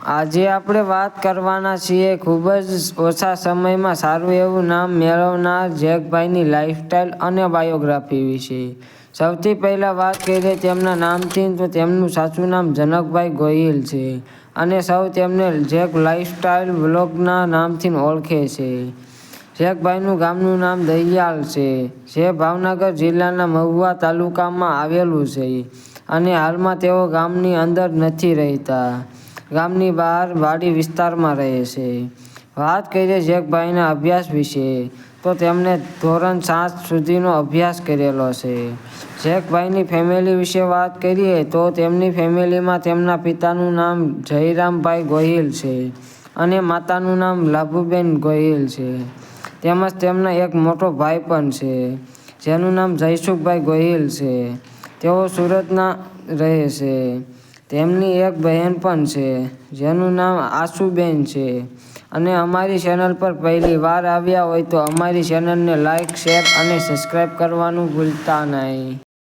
આજે આપણે વાત કરવાના છીએ ખૂબ જ ઓછા સમયમાં સારું એવું નામ મેળવનાર જેકભાઈની લાઈફસ્ટાઈલ અને બાયોગ્રાફી વિશે। સૌથી પહેલાં વાત કરીએ તેમના નામથી તો તેમનું સાચું નામ જનકભાઈ ગોહિલ છે અને સૌ તેમને જેક લાઈફસ્ટાઈલ વ્લોગના નામથી ઓળખે છે। જેકભાઈનું ગામનું નામ દહિયાલ છે, જે ભાવનગર જિલ્લાના મહુવા તાલુકામાં આવેલું છે અને હાલમાં તેઓ ગામની અંદર નથી રહેતા, ગામની બહાર વાડી વિસ્તારમાં રહે છે। વાત કરીએ જેકભાઈના અભ્યાસ વિશે તો તેમણે ધોરણ 7 સુધીનો અભ્યાસ કરેલો છે। જેકભાઈની ફેમિલી વિશે વાત કરીએ તો તેમની ફેમિલીમાં તેમના પિતાનું નામ જયરામભાઈ ગોહિલ છે અને માતાનું નામ લાભુબેન ગોહિલ છે, તેમજ તેમના એક મોટો ભાઈ પણ છે જેનું નામ જયસુખભાઈ ગોહિલ છે, તેઓ સુરતના રહે છે। તેમની એક બહેન પણ છે જેનું નામ આશુબેન છે। અને અમારી ચેનલ પર પહેલી વાર આવ્યા હોય તો અમારી ચેનલને લાઈક, શેર અને સબસ્ક્રાઈબ કરવાનું ભૂલતા નહીં।